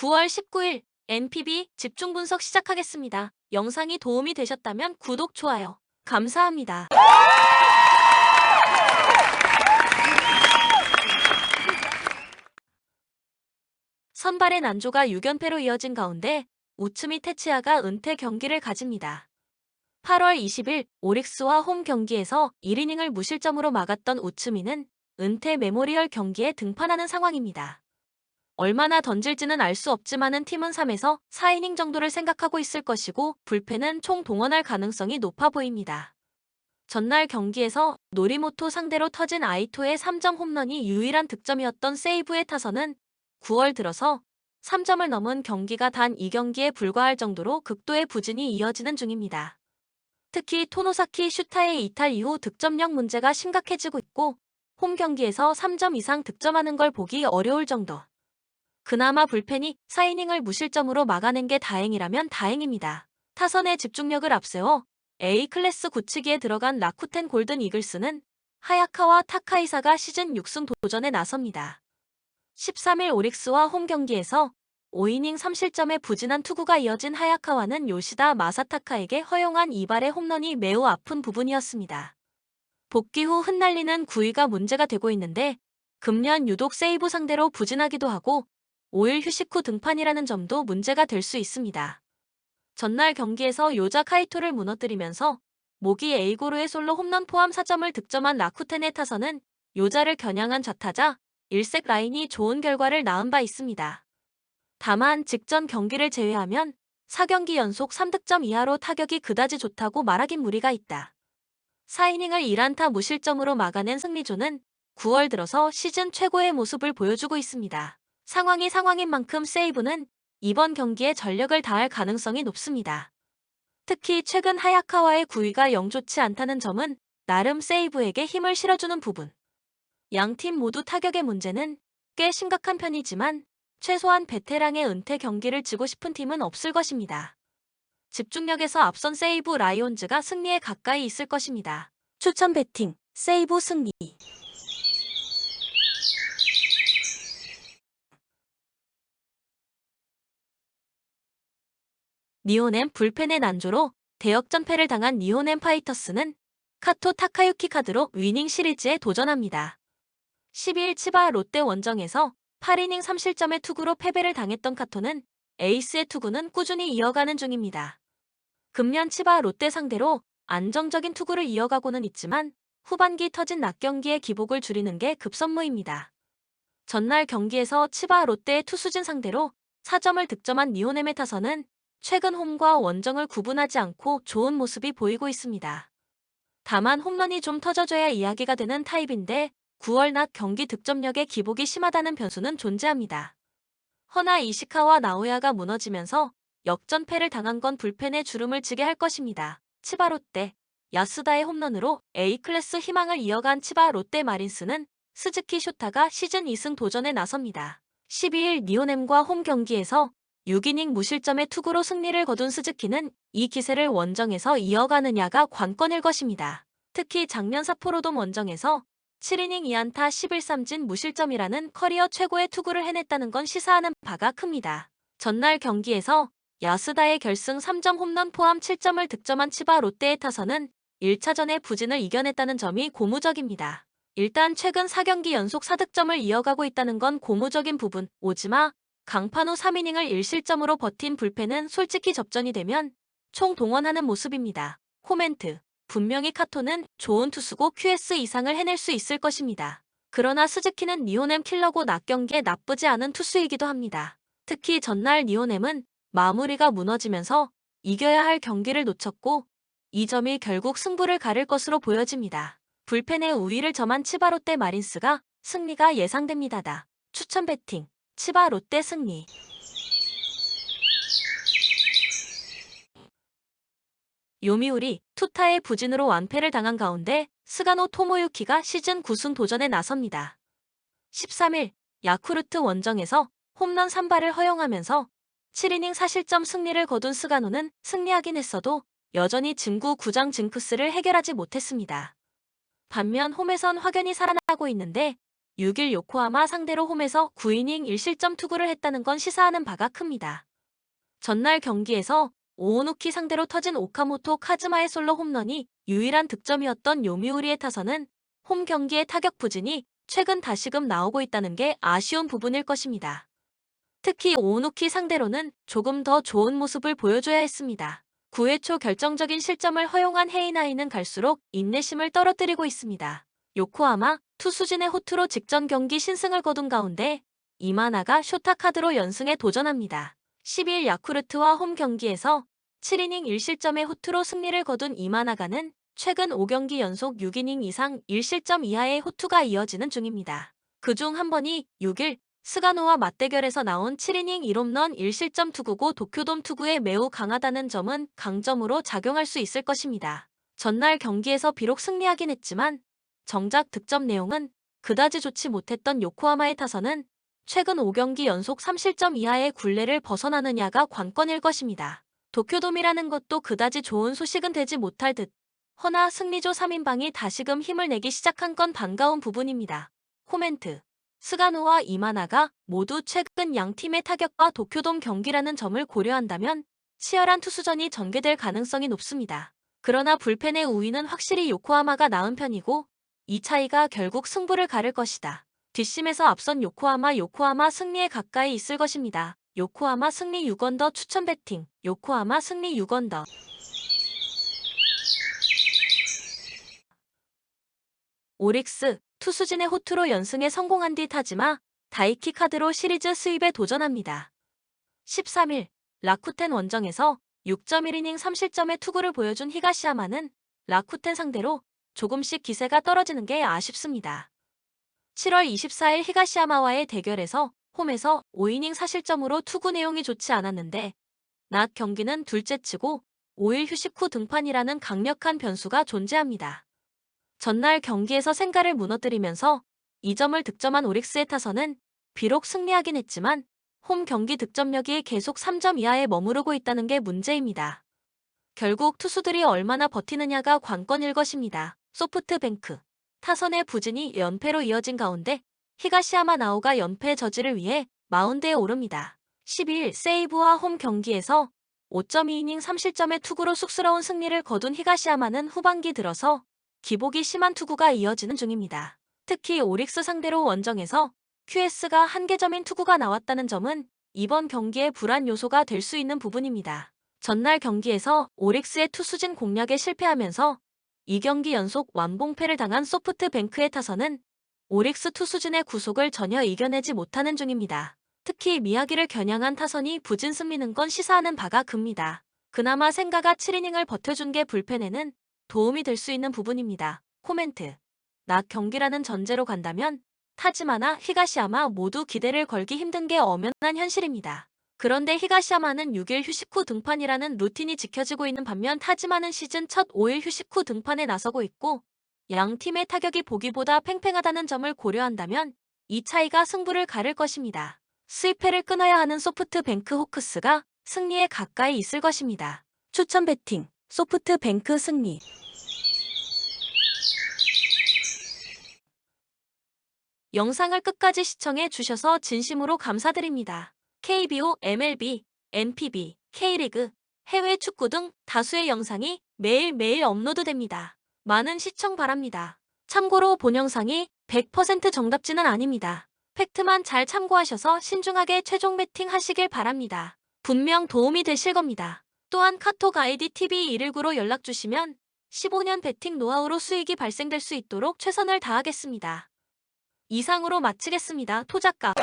9월 19일 NPB 집중 분석 시작하겠습니다. 영상이 도움이 되셨다면 구독, 좋아요. 감사합니다. 선발의 난조가 6연패로 이어진 가운데 우츠미 테츠야가 은퇴 경기를 가집니다. 8월 20일 오릭스와 홈 경기에서 1이닝을 무실점으로 막았던 우츠미는 은퇴 메모리얼 경기에 등판하는 상황입니다. 얼마나 던질지는 알 수 없지만은 팀은 3에서 4이닝 정도를 생각하고 있을 것이고 불펜은 총 동원할 가능성이 높아 보입니다. 전날 경기에서 노리모토 상대로 터진 아이토의 3점 홈런이 유일한 득점이었던 세이브의 타선은 9월 들어서 3점을 넘은 경기가 단 2경기에 불과할 정도로 극도의 부진이 이어지는 중입니다. 특히 토노사키 슈타의 이탈 이후 득점력 문제가 심각해지고 있고 홈 경기에서 3점 이상 득점하는 걸 보기 어려울 정도. 그나마 불펜이 4이닝을 무실점으로 막아낸 게 다행이라면 다행입니다. 타선의 집중력을 앞세워 A클래스 굳히기에 들어간 라쿠텐 골든 이글스는 하야카와 타카이사가 시즌 6승 도전에 나섭니다. 13일 오릭스와 홈 경기에서 5이닝 3실점의 부진한 투구가 이어진 하야카와는 요시다 마사타카에게 허용한 이발의 홈런이 매우 아픈 부분이었습니다. 복귀 후 흩날리는 구위가 문제가 되고 있는데 금년 유독 세이브 상대로 부진하기도 하고 5일 휴식 후 등판이라는 점도 문제가 될 수 있습니다. 전날 경기에서 요자 카이토를 무너뜨리면서 모기 에이고르의 솔로 홈런 포함 4점을 득점한 라쿠텐의 타선은 요자를 겨냥한 좌타자 일색 라인이 좋은 결과를 낳은 바 있습니다. 다만 직전 경기를 제외하면 4경기 연속 3득점 이하로 타격이 그다지 좋다고 말하긴 무리가 있다. 4이닝을 1안타 무실점으로 막아낸 승리조는 9월 들어서 시즌 최고의 모습을 보여주고 있습니다. 상황이 상황인 만큼 세이브는 이번 경기에 전력을 다할 가능성이 높습니다. 특히 최근 하야카와의 구위가 영 좋지 않다는 점은 나름 세이브에게 힘을 실어주는 부분. 양팀 모두 타격의 문제는 꽤 심각한 편이지만 최소한 베테랑의 은퇴 경기를 지고 싶은 팀은 없을 것입니다. 집중력에서 앞선 세이브 라이온즈가 승리에 가까이 있을 것입니다. 추천 배팅, 세이브 승리. 니호넴 불펜의 난조로 대역전패를 당한 니호넴 파이터스는 카토 타카유키 카드로 위닝 시리즈에 도전합니다. 12일 치바 롯데 원정에서 8이닝 3실점의 투구로 패배를 당했던 카토는 에이스의 투구는 꾸준히 이어가는 중입니다. 금년 치바 롯데 상대로 안정적인 투구를 이어가고는 있지만 후반기 터진 낙경기의 기복을 줄이는 게 급선무입니다. 전날 경기에서 치바 롯데의 투수진 상대로 4점을 득점한 니호넴의 타선은 최근 홈과 원정을 구분하지 않고 좋은 모습이 보이고 있습니다. 다만 홈런이 좀 터져줘야 이야기가 되는 타입인데 9월 낮 경기 득점력의 기복이 심하다는 변수는 존재합니다. 허나 이시카와 나오야가 무너지면서 역전패를 당한 건 불펜에 주름을 지게 할 것입니다. 치바 롯데, 야스다의 홈런으로 A클래스 희망을 이어간 치바 롯데 마린스는 스즈키 쇼타가 시즌 2승 도전에 나섭니다. 12일 니호넴과 홈 경기에서 6이닝 무실점의 투구로 승리를 거둔 스즈키는 이 기세를 원정에서 이어가느냐가 관건일 것입니다. 특히 작년 삿포로돔 원정에서 7이닝 2안타 11삼진 무실점이라는 커리어 최고의 투구를 해냈다는 건 시사하는 바가 큽니다. 전날 경기에서 야스다의 결승 3점 홈런 포함 7점을 득점한 치바 롯데의 타선은 1차전의 부진을 이겨냈다는 점이 고무적입니다. 일단 최근 4경기 연속 4득점을 이어가고 있다는 건 고무적인 부분. 오지마 강판 후 3이닝을 1실점으로 버틴 불펜은 솔직히 접전이 되면 총 동원하는 모습입니다. 코멘트. 분명히 카토는 좋은 투수고 QS 이상을 해낼 수 있을 것입니다. 그러나 스즈키는 니호넴 킬러고 낮 경기에 나쁘지 않은 투수이기도 합니다. 특히 전날 니호넴은 마무리가 무너지면서 이겨야 할 경기를 놓쳤고 이 점이 결국 승부를 가릴 것으로 보여집니다. 불펜의 우위를 점한 치바 롯데 마린스가 승리가 예상됩니다. 추천 배팅, 치바 롯데 승리. 요미우리, 투타의 부진으로 완패를 당한 가운데 스가노 토모유키가 시즌 9승 도전에 나섭니다. 13일 야쿠르트 원정에서 홈런 3발을 허용하면서 7이닝 4실점 승리를 거둔 스가노는 승리하긴 했어도 여전히 진구 구장 징크스를 해결하지 못했습니다. 반면 홈에선 확연히 살아나고 있는데 6일 요코하마 상대로 홈에서 9이닝 1실점 투구를 했다는 건 시사하는 바가 큽니다. 전날 경기에서 오오누키 상대로 터진 오카모토 카즈마의 솔로 홈런이 유일한 득점이었던 요미우리의 타선은 홈 경기의 타격 부진이 최근 다시금 나오고 있다는 게 아쉬운 부분일 것입니다. 특히 오오누키 상대로는 조금 더 좋은 모습을 보여줘야 했습니다. 9회 초 결정적인 실점을 허용한 헤이나이는 갈수록 인내심을 떨어뜨리고 있습니다. 요코하마 투수진의 호투로 직전 경기 신승을 거둔 가운데 이마나가 쇼타카드로 연승에 도전합니다. 12일 야쿠르트와 홈 경기에서 7이닝 1실점의 호투로 승리를 거둔 이마나가는 최근 5경기 연속 6이닝 이상 1실점 이하의 호투가 이어지는 중입니다. 그중 한 번이 6일 스가노와 맞대결에서 나온 7이닝 1홈런 1실점 투구고 도쿄돔 투구에 매우 강하다는 점은 강점으로 작용할 수 있을 것입니다. 전날 경기에서 비록 승리하긴 했지만 정작 득점 내용은 그다지 좋지 못했던 요코하마의 타선은 최근 5경기 연속 3실점 이하의 굴레를 벗어나느냐가 관건일 것입니다. 도쿄돔이라는 것도 그다지 좋은 소식은 되지 못할 듯. 허나 승리조 3인방이 다시금 힘을 내기 시작한 건 반가운 부분입니다. 코멘트. 스가노와 이마나가 모두 최근 양 팀의 타격과 도쿄돔 경기라는 점을 고려한다면 치열한 투수전이 전개될 가능성이 높습니다. 그러나 불펜의 우위는 확실히 요코하마가 나은 편이고 이 차이가 결국 승부를 가를 것이다. 뒷심에서 앞선 요코하마 승리에 가까이 있을 것입니다. 요코하마 승리 6언더 추천 배팅. 요코하마 승리 6언더. 오릭스 투수진의 호투로 연승에 성공한 뒤 타지마 다이키 카드로 시리즈 수입에 도전합니다. 13일 라쿠텐 원정에서 6.1이닝 3실점의 투구를 보여준 히가시야마는 라쿠텐 상대로 조금씩 기세가 떨어지는 게 아쉽습니다. 7월 24일 히가시야마와의 대결에서 홈에서 5이닝 4실점으로 투구 내용이 좋지 않았는데 낮 경기는 둘째치고 5일 휴식 후 등판이라는 강력한 변수가 존재합니다. 전날 경기에서 생가를 무너뜨리면서 2점을 득점한 오릭스의 타선은 비록 승리하긴 했지만 홈 경기 득점력이 계속 3점 이하에 머무르고 있다는 게 문제입니다. 결국 투수들이 얼마나 버티느냐가 관건일 것입니다. 소프트뱅크 타선의 부진이 연패로 이어진 가운데 히가시야마 나오가 연패 저지를 위해 마운드에 오릅니다. 12일 세이브와 홈 경기에서 5.2이닝 3실점의 투구로 쑥스러운 승리를 거둔 히가시야마는 후반기 들어서 기복이 심한 투구가 이어지는 중입니다. 특히 오릭스 상대로 원정에서 QS가 한계점인 투구가 나왔다는 점은 이번 경기의 불안 요소가 될 수 있는 부분입니다. 전날 경기에서 오릭스의 투수진 공략에 실패하면서 2경기 연속 완봉패를 당한 소프트뱅크의 타선은 오릭스 투수진의 구속을 전혀 이겨내지 못하는 중입니다. 특히 미야기를 겨냥한 타선이 부진 승리는 건 시사하는 바가 큽니다. 그나마 생가가 7이닝을 버텨준 게 불펜에는 도움이 될 수 있는 부분입니다. 코멘트. 낮 경기라는 전제로 간다면 타지마나 히가시야마 모두 기대를 걸기 힘든 게 엄연한 현실입니다. 그런데 히가시야마는 6일 휴식 후 등판이라는 루틴이 지켜지고 있는 반면 타지마는 시즌 첫 5일 휴식 후 등판에 나서고 있고 양 팀의 타격이 보기보다 팽팽하다는 점을 고려한다면 이 차이가 승부를 가를 것입니다. 수입회를 끊어야 하는 소프트뱅크 호크스가 승리에 가까이 있을 것입니다. 추천 배팅. 소프트뱅크 승리. 영상을 끝까지 시청해 주셔서 진심으로 감사드립니다. KBO, MLB, NPB, K리그, 해외 축구 등 다수의 영상이 매일매일 업로드됩니다. 많은 시청 바랍니다. 참고로 본 영상이 100% 정답지는 아닙니다. 팩트만 잘 참고하셔서 신중하게 최종 배팅 하시길 바랍니다. 분명 도움이 되실 겁니다. 또한 카톡 아이디 TV119로 연락주시면 15년 배팅 노하우로 수익이 발생될 수 있도록 최선을 다하겠습니다. 이상으로 마치겠습니다. 토작가